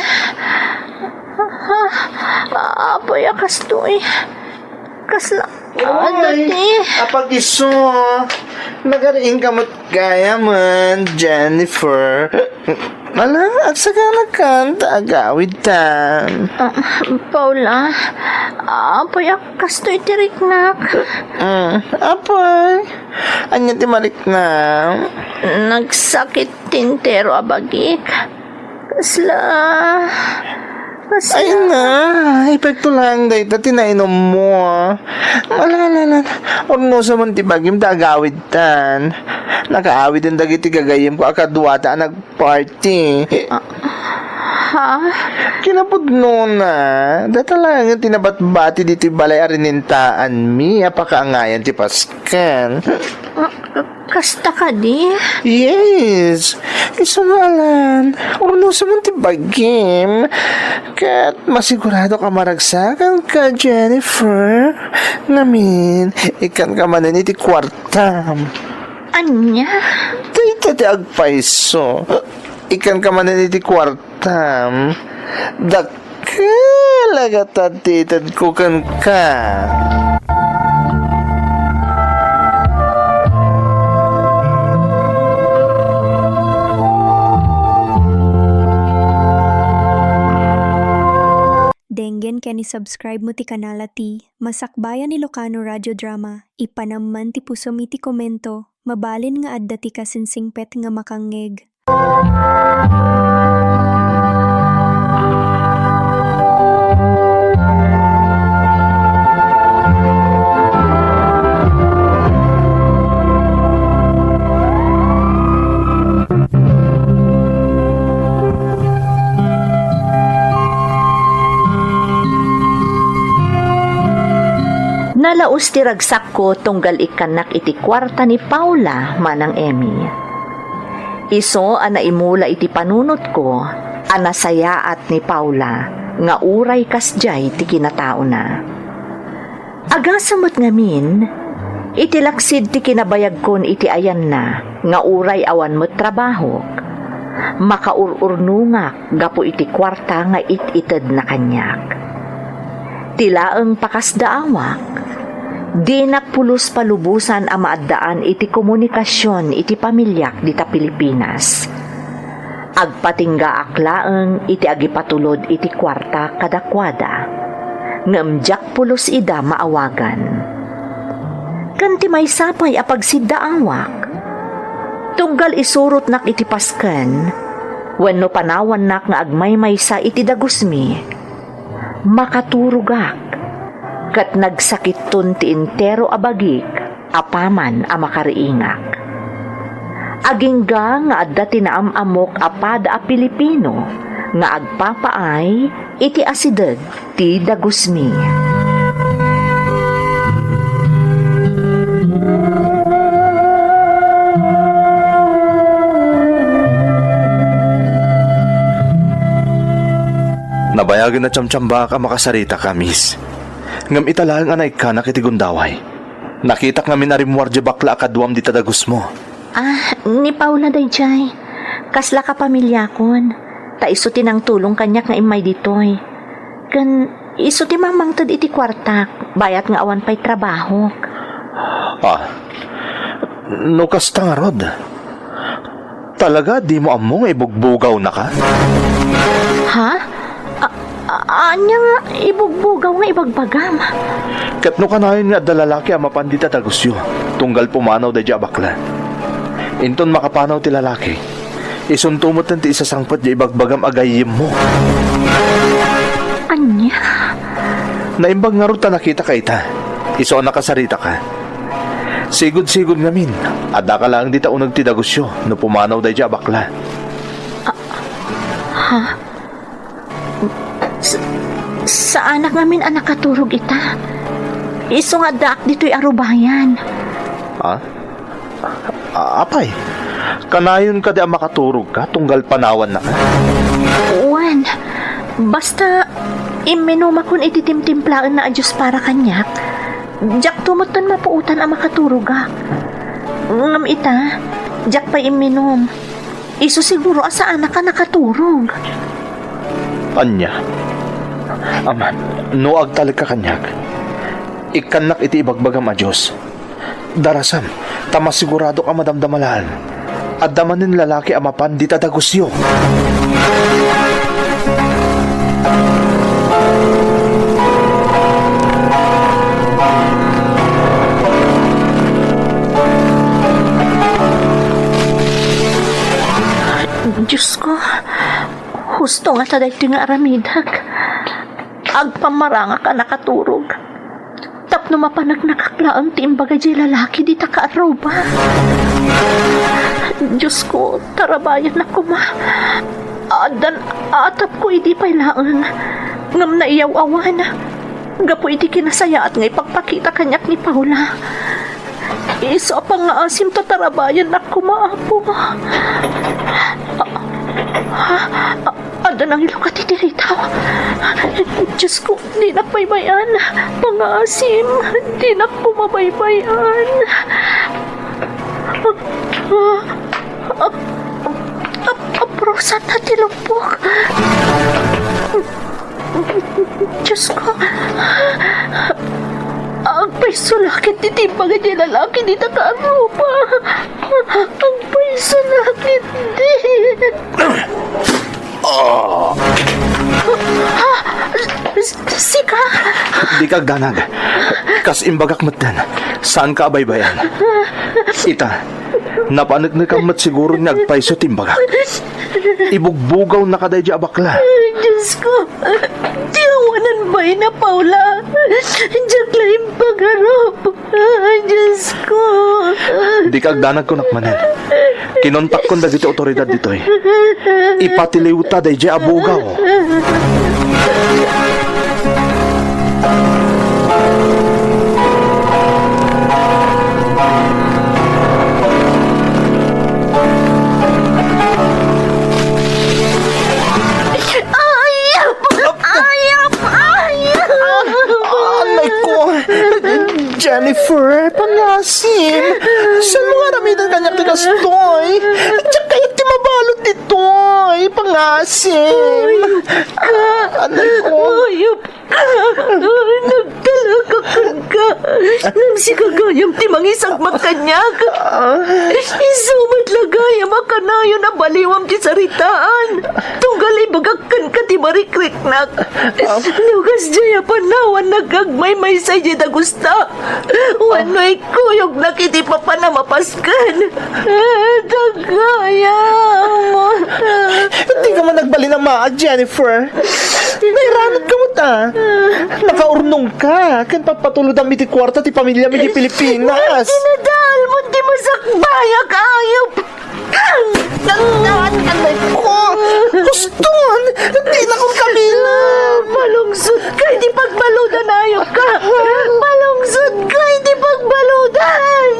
Apoy akas to eh. Kasla. Dati. Apag iso. Nagariing kamot kaya man, Jennifer. Ala, at saka nagkanta agawid tan. Paula. Apoy akas to itiriknak. Apay. Anya ti marikna. Nagsakit tintero abagik. Kasla. Ayun na, epekto lang dahil na tinainom mo. Malala, orno sa man ti bagim da agawid tan. Nakaawid ang dagiti gagayim ko akadwata nagparty. Ha? Kinapudno na. Data lang tinabat-bati dito balay arinintaan mi. Apakaangayan ti Paskan. Kasta ka di? Yes. Isumalan. Orno sa man ti bagim. Kat masigurado ka maragsakan ka, Jennifer. Namin, ikan ka manan iti kwartam. Anya? Dito ti agpaiso. Ikan ka manan iti kwartam. Dakalaga tatitad ko kan ka. Denggen ken subscribe mo ti kanala ti Masakbayan Ilocano Radio Drama. Ipanamman ti pusom iti komento. Mabalin nga adda ti kasinsingpet nga makangeg. Nalaos ti ragsak ko tunggal ikanak iti kwarta ni Paula manang Emmy. Iso naimula iti panunot ko anasayaat ni Paula nga uray kasjay ti kinatao na. Agasamot ngamin, iti laksid ti kinabayag kon iti ayan na nga uray awan mo't trabaho. Makaururnungak gapo iti kwarta nga it-ited na kanyak. Tilaeng pakasdaawak, di nakpulos palubusan ang maaddaan iti komunikasyon iti pamilyak dita Pilipinas. Agpatingga aklaeng iti agipatulod iti kwarta kadakwada. Ngamjak pulos ida maawagan. Kanti may sapay apagsiddaawak. Tunggal isurot nak iti pasken, wenno panawan nak nga agmaymay sa iti dagusmi. Makaturugak. Kat nagsakit ton ti intero abagik, apaman a makariingak. Agingga nga adda tinaamamok apada a Pilipino, nga agpapaay iti asideg ti dagusmi. Nabayagan na tsamtsamba ka makasarita ka, miss. Ngam italaang anay ka nakitigundaway. Nakita nga minarimwardya bakla akaduam di tadagus mo. Ni Paula dayjay. Kasla ka pamilya kon. Ta isuti ng tulong kanyak nga imay ditoy. Kan isuti mamangtad iti kwartak. Bayat nga awan pa'y trabaho. No kasta nga rod. Talaga di mo among ibugbugaw na ka? Ha? Anya nga ibugbugaw nga ibagbagam. Kat no kanayon nga dalalaki ang mapandita tagusyo. Tunggal pumanaw da dya bakla. Inton makapanaw ti lalaki. Isuntumot ng ti isasangpat di ibagbagam agayim mo. Anya? Naimbag nga ruta nakita ka ita. Iso nakasarita ka. Sigod-sigod ngamin. Ada ka lang dita unag ti dagusyo. No pumanaw da dya bakla. Ha? Sa anak namin anak katurog ita. Iso nga daak dito'y arubayan. Apay, kanayon ka di ang makaturog ka tunggal panawan na ka? Uwan, basta iminuma kun ititimtimplaan na adyos para kanyak. Jak tumutan mapuutan ang makaturog ka. Ngam ita, jak pa iminom. Iso siguro asaan ka nakaturog. Anya. Aman, no agtalik ka kanyag. Ikanak iti ibagbagam a Diyos. Darasam, tama sigurado ka madamdamalaan. At damanin lalaki amapan di tadagusyo. Diyos ko, husto nga taday ito nga aramidak. Agpamaranga ka nakaturog. Tapno mapanag nakaklaan ti imbaga di lalaki di takaaraw ba? Diyos ko, tarabayan ako ma. Adan, atap ko iti pailaan. Ngam na iyaw awan. Gapo iti kinasaya at ngay pagpakita kanyak ni Paula. Isa pa nga asim to tarabayan ako maapo. Adan ang ilong at itiritaw. Diyos ko, di na paybayan. Pangasim, di na pumabaybayan. Aprosan na tilumpok. Diyos ko. Ang paiso lakit ni timbangan niya lalaki di nakaarupa. Ang paiso lakit din. Sika. Di kag danag. Kas imbagak matan. Saan ka abaybayan? Ita, napanik na kamat siguro nagpaiso timbagak. Ibugbugaw na kaday di abakla. Diyos ko. Diyawanan ba na Paula? Diyak lang yung pagharap. Diyos ko. Di kag danag ko nakmanan. Kinontak ko na dito otoridad dito'y. Ipatiliwta day di abugaw. Jennifer, pangasim. Saan mo nga ramitan kanyang tigastoy? Diyan kayo timabalot ditoy, pangasim. Anay ko. Ayop ka. Nagtalakakan ka. Nagsigagayam ti mangisag magkanyag. Isumat lagayam akanayo na baliwam ti saritaan. Tunggali bagakkan ka ti marikriknak. Lugas jaya panawan nagagmay may say di dagusta. Wano'y kuyog na kiti pa pa na mapaskan. Tagayam. Hindi ka man nagbali ng maa, Jennifer. Nairanot ka mo ta. Nakaurnong ka. Kan papatulod ang miti kwarta ti pamilya mi di Pilipinas. Sinadal mo di masakbaya kayop. Anay ko. Guston. Hindi na kong kabila. Malungsod ka, hindi pagbaludan ayok ka. Malungsod ka, hindi pagbaludan.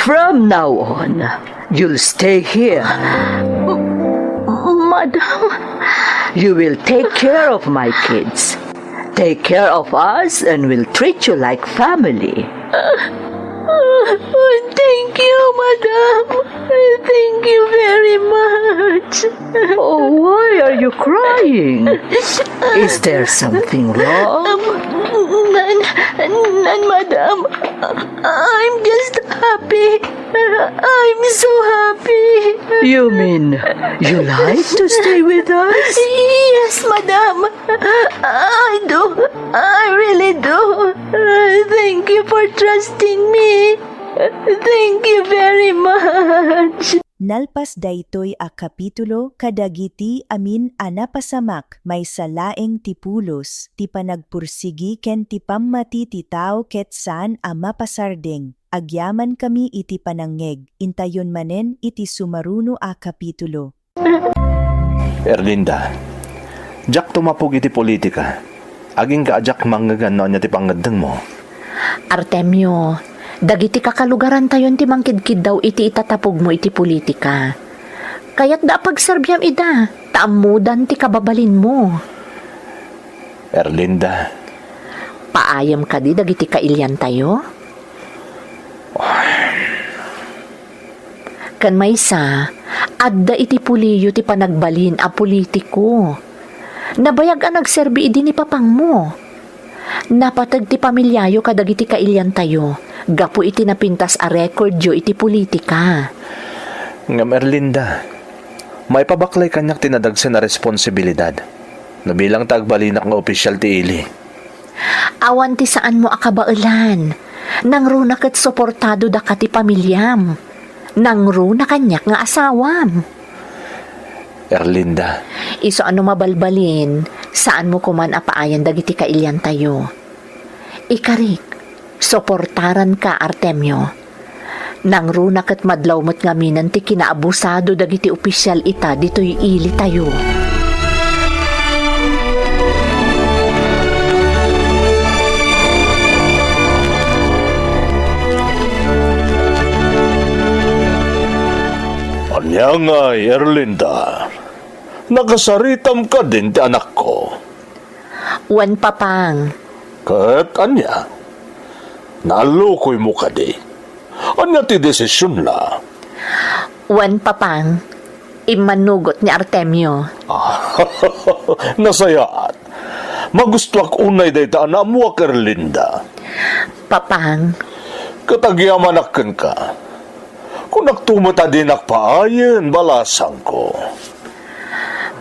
From now on, you'll stay here. Madam, You will take care of my kids. Take care of us and we'll treat you like family. thank you, madam. Thank you very much. Oh, why are you crying? Is there something wrong? None, madam. I'm just happy. I'm so happy. You mean you like to stay with us? Yes, madam. I do. I really do. Thank you for trusting me. Thank you very much. Nalpas daytoy a kapitulo kadagiti amin a napasamak may salaeng tipulos ti panagpursigi ken ti pammati ti tao ket saan a mapasardeng. Agyaman kami iti panangeg, intayon manen iti sumaruno a kapitulo. Erlinda, jak tumapog iti politika. Aging kaajak manggagan no anya ti pangadeng mo. Artemio, Dagiti kakalugaran tayon ti mangkidkid daw iti itatapog mo iti politika. Kaya't da pagserbyam ida, taamudan ti kababalin mo. Erlinda, Paayam ka di dagiti kailyan tayo? Kan maysa, adda iti puliyo ti panagbalin a politiko. Nabayag a nagserbi idi ni papang mo. Napatag ti pamilyayo kadagiti kailyan tayo, gapo iti napintas a record yo iti politika. ngam Erlinda, may pabaklay kanyak tinadagsen na responsibilidad. Nabilang tagbalinak nga opisyal ti ili. Awan ti saan mo akabailan. Nangro na kat suportado da ka ti pamilyam. Nangro na kanyak nga asawam. Erlinda, Iso ano mabalbalin, saan mo kuman apaayan dagiti kailyan tayo. Ikarik, suportaran ka Artemio. Nangro na kat madlaw mo't ngaminan ti kinaabusado dagiti opisyal ita dito'y ili tayo. Anya nga, Erlinda. Nakasaritam ka din ti anak ko. Wan papang, Kat anya, nalukoy mo ka di. Anya ti desisyon la. wan papang, imanugot ni Artemio. Nasayaat. Magusto ak unay day ta anak mo ak Erlinda. Papang, Katagyaman akken ka. Kung nagtumata din akpaayen, balasang ko.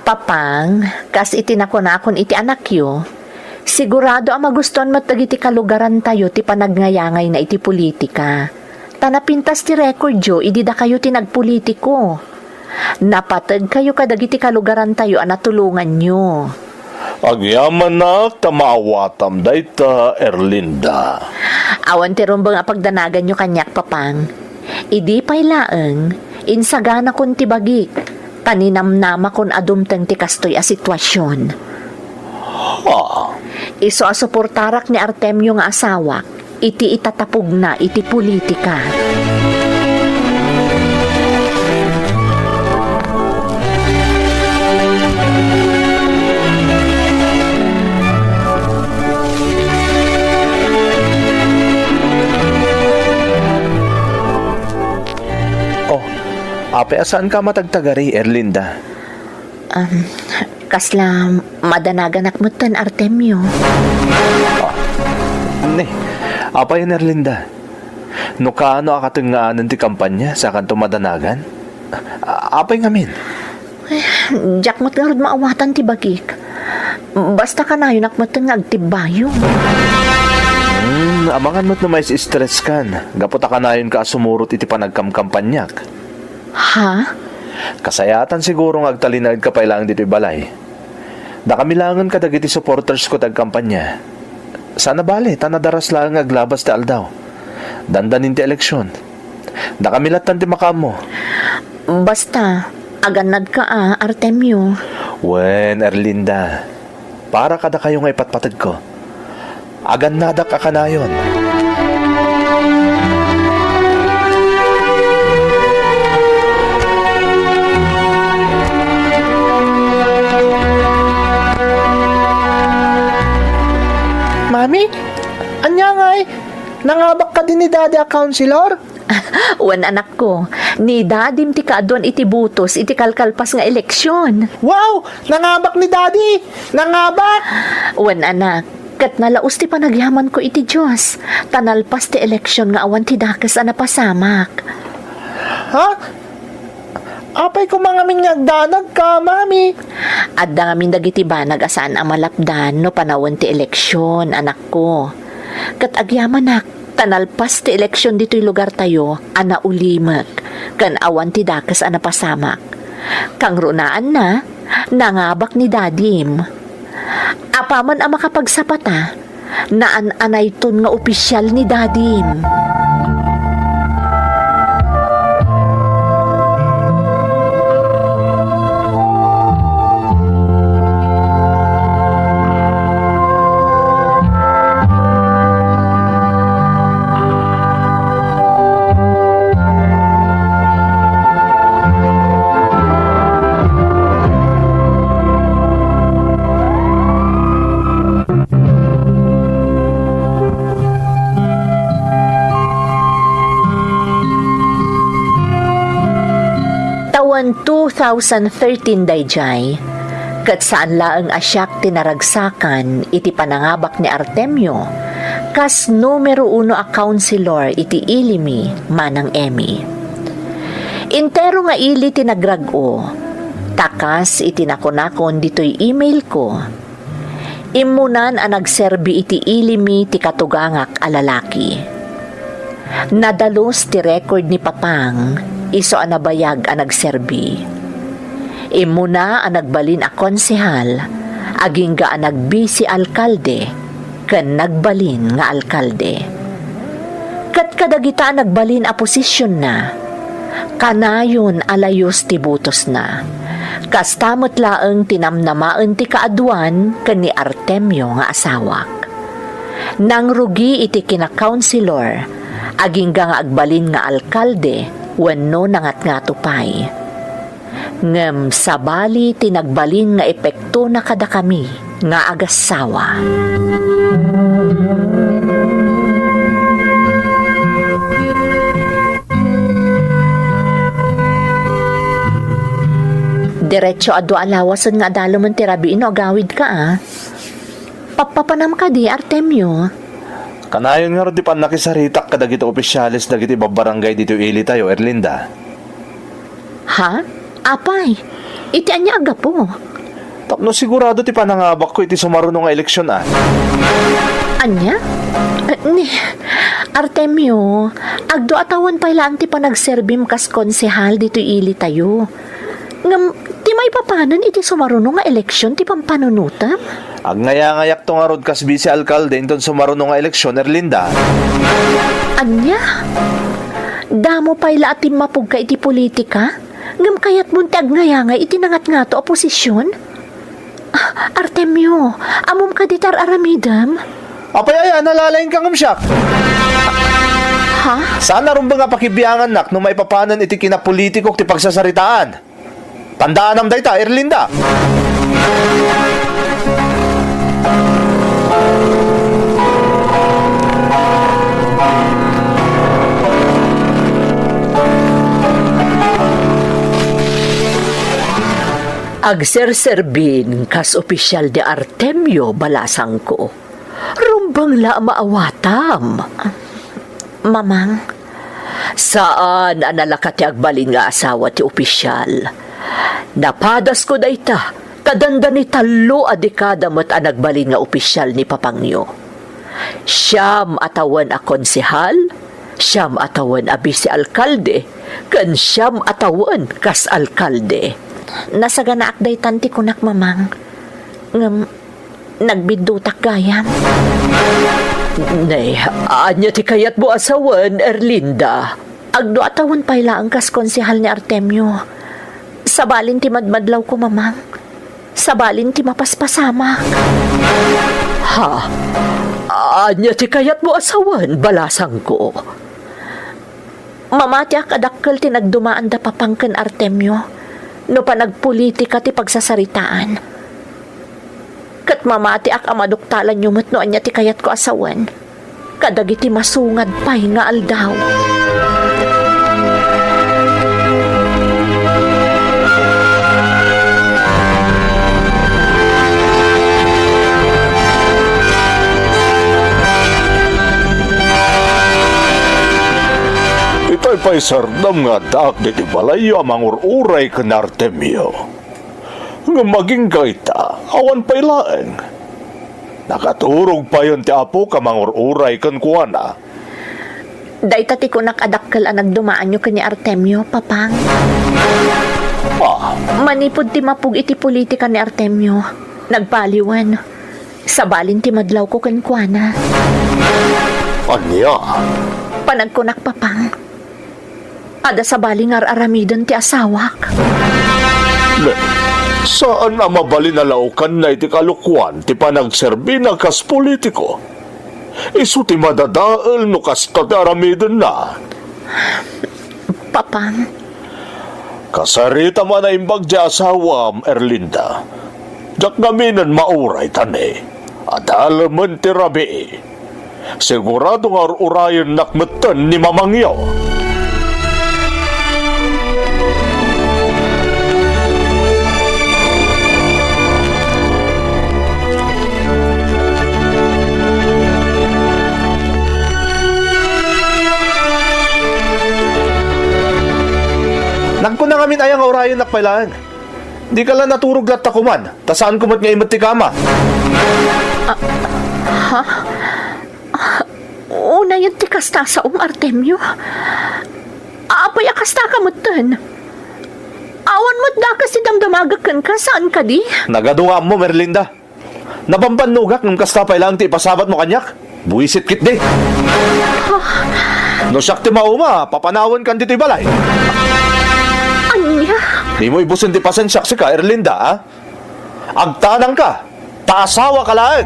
papang, kas itinakon iti anak yo, sigurado ang magustuhan matagiti kalugaran tayo ti panagnayangay na iti politika. Tanapintas ti record yo, idida kayo tinagpolitiko. Napatag kayo kadagiti kalugaran tayo anatulungan nyo. Agyaman na tamaawatam dayta Erlinda. Awan ti rumbang apagdanagan nyo kanyak, papang. Idi pay laeng, insagana kon ti bagik, paninamnama kon adumteng ti kastoy a sitwasyon. Iso a suportarak ni Artemio nga asawak, iti itatapog na iti politika. ape asaan ka matagtagari, Erlinda? Kasla madanaganak mo tan, Artemio. Ne, apa yun, Erlinda? No kaano akatungaanan ti kampanya sa kanto madanagan? Apay ngamin? Diyak mo't nga maawatan ti bagik. Basta ka na yun akmat nga agtibayo. Amangan mo't na may stress kan. Gapot ka na yun ka sumurot iti panagkamkampanyak. Ha? Kasayatan siguro nga agtalinag ka pailangan dito'y balay. Nakamilangan ka dagiti supporters ko tagkampanya. Sana bali, tanadaras lang aglabas ti aldaw. Dandanin ti eleksyon. Nakamilatan ti makamo. Basta, aganad ka Artemio. Wen, Erlinda. Para kada kayo nga ipatpatid ko. Aganadak ka kanayon. Mami, anya ngay, nangabak ka din ni Daddy a counselor? Wan anak ko, ni dadim ti kaadwan iti butos iti kalkalpas nga eleksyon. Wow, nangabak ni Daddy! Nangabak! Wan anak, kat nalaos ti panagyaman ko iti Diyos. Tanalpas ti eleksyon nga awan ti dakes a napasamak. Ha? Apay ko mga minyagdanag ka, Mami. Adda nga min dagiti banag asaan ang malapdan no panawon ti eleksyon, anak ko. Kat agyaman nak, tanalpas ti eleksyon dito'y lugar tayo, ana ulimek, kan awan ti dakes a napasamak. Kang runaan na, nangabak ni Dadim. Apaman ang makapagsapata, naan-anay ton nga opisyal ni Dadim. 2013 dayjay, kat saan laang asyak tinaragsakan iti panangabak ni Artemio, kas numero 1 a counselor iti ilimi manang Emmy. Intero nga ili tinagrag-o, takas iti nakonakon dito'y email ko. Imunan ang nagserbi iti ilimi ti katugangak a lalaki. Nadalos ti record ni Papang, iso ang nabayag ang nagserbi. Imuna ang nagbalin a konsehal, aging ga ang nagbisi alkalde, ken nagbalin nga alkalde. Kat kadagita ang nagbalin a posisyon na, kanayon alayos ti butos na. Kastamot laeng tinamnamaan ti kaaduan ken ni Artemio nga asawak. Nang rugi iti kina-counselor, aging nga agbalin nga alkalde, wenno nangat nga tupay. Ngem sabali tinagbalin nga epekto na kada kami nga agasawa. Diretso ado alawasan nga adalo man ti Rabiino agawid ka Papapanam ka di Artemio. Kanayon nga ro di pa nakisaritak kadagiti opisyalis dagiti babarangay dito ili tayo, Erlinda. Ha? Apay, iti anya aga po. Tapno sigurado ti panangabak ko iti sumaruno nga eleksyon Anya? Ni Artemio, agdo atawan pa ilang ti panagserbim kas konsehal dito ili tayo. Ngam, ti may papanan iti sumaruno nga eleksyon ti pampanunutam? Agnaya-ngayak to nga rod kas bisi alkalde inton sumaruno nga eleksyon, Erlinda. Anya? Damo pa ila atim mapug ka iti politika? Ngam kayat munti agnaya-ngay iti nangat nga to oposisyon? Artemio, amom ka ditar aramidam? Apay nalalaing kang umsyak. Ha? Sana rin ba nga pakibiyangan nak nung may papanan iti kinapolitikok ti pagsasaritaan? Tandaan am dayta, Erlinda. Agserserbin kas opisyal de Artemio balasang ko. Rumbang la maawatam. Mamang, Saan analakat ti agbalin nga asawa ti opisyal? Napadas ko dayta, kadanda ni talo a dekada mo't ang nagbalin nga opisyal ni Papangyo. Siyam atawan a konsehal, siyam atawan a bisi alkalde, kan siyam atawan kas alkalde. nasaganaak day tanti kunak mamang. Ngam, nagbidutak gayam. Nay, anya ti kayat mo asawan, Erlinda. Agdo atawan pa ila ang kas konsehal ni Artemio. Sabalin ti madmadlaw ko mamang. Sabalin ti mapaspasama. Ha? Anya ti kayat mo asawan, balasang ko. Mamatyak adakkel ti nagdumaan da papangken Artemio. No pa nagpolitika ti pagsasaritaan. Kat mamati ak amaduktalan yumot no anya ti kayat ko asawan. Kadagiti masungad pay nga aldaw. Itay pa'y sardam nga daak diti balayo amang ururay ka na Artemio. Nga maging gaita, awan pa'y laeng. Nakaturog pa yun ti apo ka mang ururay kan kuwana. Dayta ti kunak adakkel ang nagdumaan nyo kani Artemio, papang. Manipod ti mapug iti politika ni Artemio. Nagpaliwan. Sabalin ti madlaw ko kan kuwana. Anya? Panagkunak, papang. Ada sabaling aramidan ti asawak. Saan na mabalinalaukan na iti kalukwan ti panagserbi na kas politiko? Isu ti madadaal no kas tataramidan na. Papang. Kasarita man na imbag di asawam, Erlinda. Jak naminan mauray tani. Adala man ti rabi. Sigurado nga urayan nakmatan ni Mamangyo. kanayon nakpailaan. Di ka lang naturog lat takuman. Tasaan kumat nga imot ti kama. Una yung tikasta sa Artemio. Apay akasta ka mutan. Awan mo't da kasi damdamagakan ka. Saan ka di? Nagadunga mo, Merlinda. Napampanugak ng kastapay lang ti ipasabat mo kanyak. Buisit kit di. No siyak ti mauma, papanawan kan dito'y balay. Anya? Di mo ibusin ti pasensyak si ka, Erlinda, ha? Agtanang ka. Taasawa ka lang.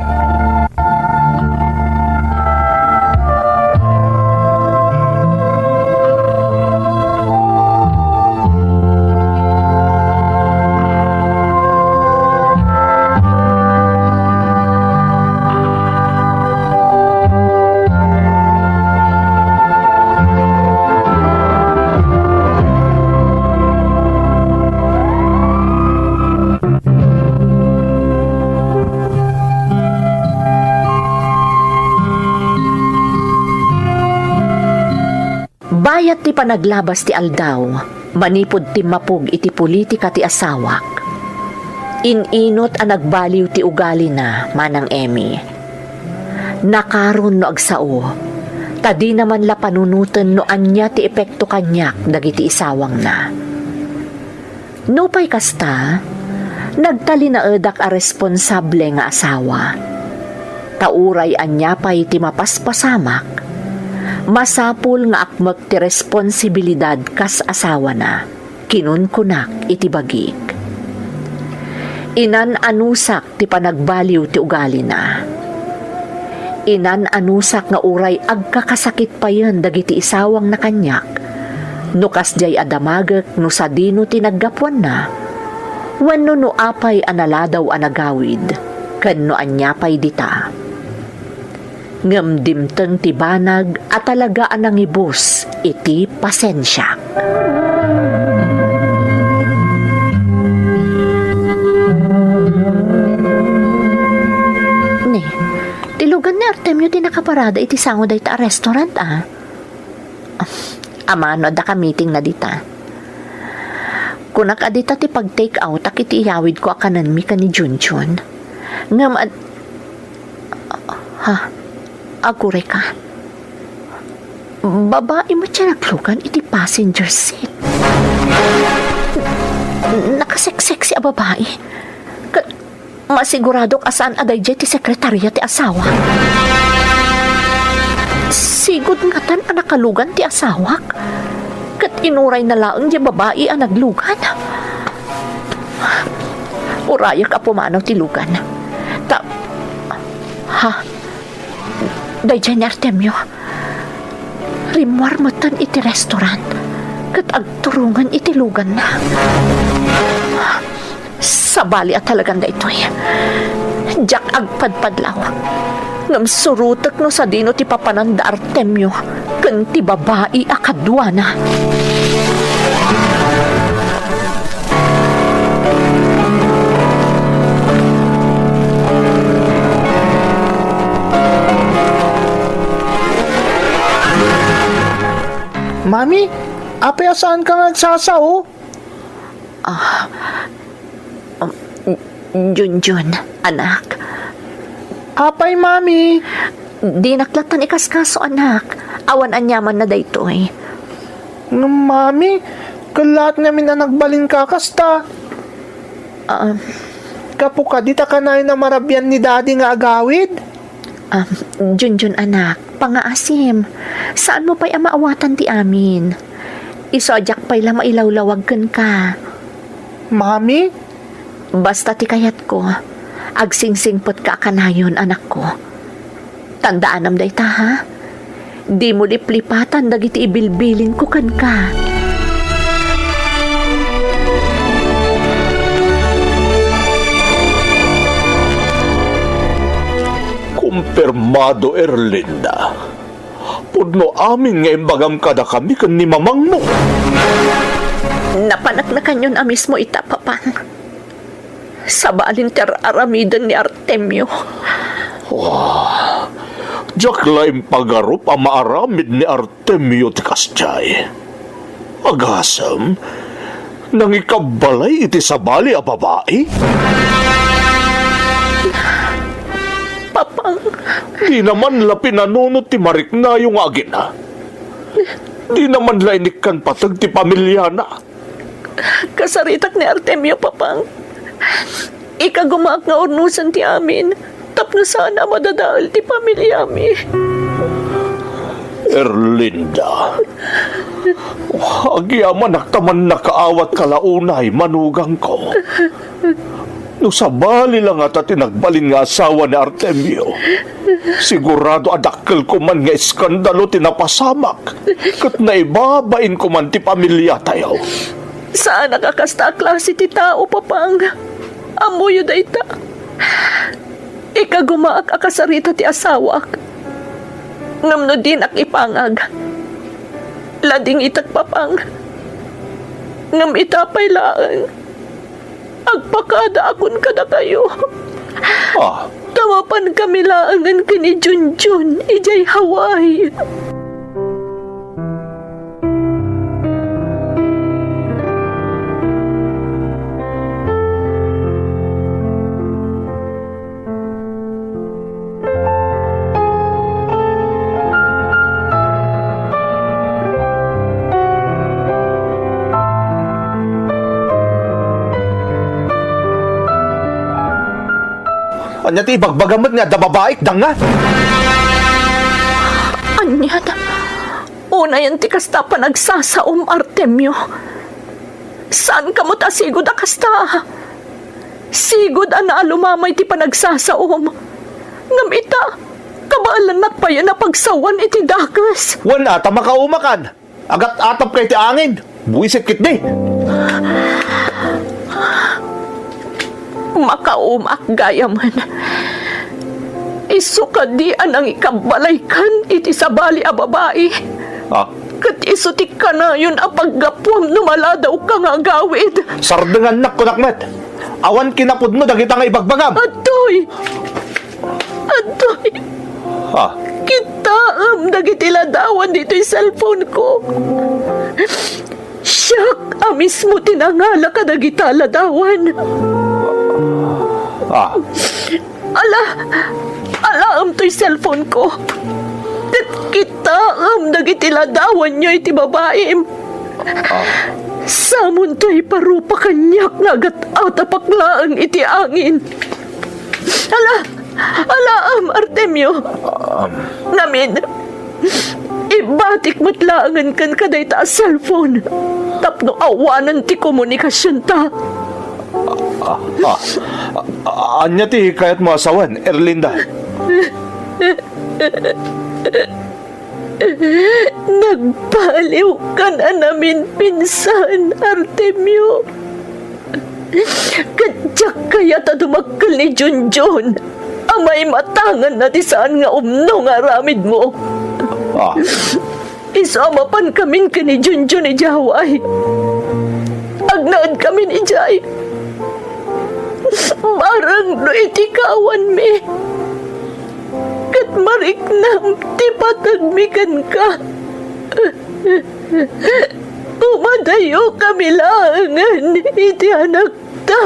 Bayat ti panaglabas ti aldaw, manipod ti mapug iti politika ti asawak. Ininot ang nagbaliw ti ugali na, manang Emmy. Nakaron no agsao, tadi naman la panunutan no anya ti epekto kanyak dagiti isawang na. No pay kasta, nagtali na edak a responsable nga asawa. Tauray anya pay ti mapaspasamak, masapul nga akmek ti responsibilidad kas asawa na, kinunkunak iti bagik. Inan anusak ti panagbaliw ti ugali na. Inan anusak nga uray agkakasakit pa yan dagiti isawang na kanyak, no kasjay adamagek no sadino ti naggapuan na, wenno no apay analadaw anagawid, ken no anyapay dita. Ngamdimteng ti banag at talaga anang ibus iti pasensya. Ni, tilugan ni Artemio ti nakaparada iti sango da ita restaurant Amano da ka meeting na dita. Kunak adita ti pag-take out ak iti iyawid ko akanan mi ka ni Junjun. Ngam agure ka. Babae mo siya naglugan iti passenger seat. Nakaseksek a babae. Masiguradok asaan aday ti sekretarya ti asawa. Sigod nga tan ang nakalugan ti asawak. Kat inuray na laang di babae ang naglugan. Urayak a pumanaw ti lugan. Dayjay ni Artemio, rimwar mo tan iti restaurant, kat agturungan iti lugan na. Sabali at talagang da ito'y. Diyak agpadpadlaw. Ngam surutak no sa dino ti papananda Artemio, kan ti babae akadwa na. Mami, apay saan ka nagsasao? Junjun, anak. Apay, Mami. Di naklatan ikaskaso, anak. Awan anyaman na daytoy. Mami, kalat namin na nagbalin ka kasta. Kapuka, di ta ka na marabyan ni Daddy nga agawid? Junjun, anak, pangaasim. Saan mo pa'y amaawatan ti amin? Isodyak pa'y la mailawlawagkan ka. Mami? Basta ti kayat ko, agsingsingpot ka kanayon, anak ko. Tandaan am dayta, ha? Di mo liplipatan dagiti ibilbilin ko kan ka. Kumpirmado, Erlinda. Pudno amin nga imbagam kada kami kan ni mamang mo. Napanak na kanyon amis mo itapapang. Sa balin ter aramidan ni Artemio. Diyak laing pagarup ang maaramid ni Artemio ti Kasjay. Agasam, Nang ikabalay iti sabali a babae? Papang, Di naman la pinanunot ti Marikna yung agina. Di naman la inikan patag ti pamilya na. kasaritak ni Artemio, Papang. Ikagumaak nga urnusan ti amin. Tapno sana madadaal ti pamilya mi. Erlinda, agyaman naktaman nakaawat kalaunay manugang ko. No sabali lang at tinagbalin nga asawa ni Artemio. Sigurado adakkel ko man nga iskandalo tinapasamak. Kat naibabain ko man ti pamilya tayo. Saan nakakasta klase ti tao, Papang? Amuyo dayta. Ikagumaak akasarita ti asawak. Ngamno din ak ipangag. Lading itak, Papang. Ngam itapay laang. Agpakada akon kada kayo. Ah, Tawapan kami laangan kini Junjun, ijay Hawaii. Anya ti ibagbagamat nga da babaik da nga. Anya na. Una yan ti kasta pa nagsasaom, Artemio. Saan ka mo ta sigod a kasta? Sigod ana lumamay ti panagsasaom. Ngam ita, kabaalan pa yan na pagsawan iti dakas. Wan ata makaumakan. Agat atap kay ti angin. Buisit kit di. Makaumak gaya man. Isu ka di anang ikabalaykan iti sabali a babae. Ah, Kat isu ti ka na yun a paggapuam numala daw ka nga gawid. sardengan nak kunakmet. Awan kinapudno dagita nga ibagbagam. Adoy! Adoy! Ah, Kita dagiti ladawan dito yung cellphone ko. Siyak, mismo tinangala ka dagita ladawan. ah. Alam to'y cellphone ko. Kat kita dagiti ladawan nyo iti babae. Samon to'y parupa kanyak nga gat paklaan iti angin. Artemio. Namin, ibatik mo't laangan kan kaday ta cellphone. Tapno awanan ti komunikasyon ta. Anya ti kayat mo asawan, Erlinda. Nagpaliw ka na namin pinsan, Artemio. Kadyak kaya ta dumagkal ni Junjun. Amay matangan na ti saan nga umno nga ramid mo. Ah, Isama pan kamin ka ni Junjun ni Jaway. Agnaad kami ni Jay. Marang no itikawan mi. Kat mariknam ti patagmikan ka. Umadayo kami langan iti anak ta.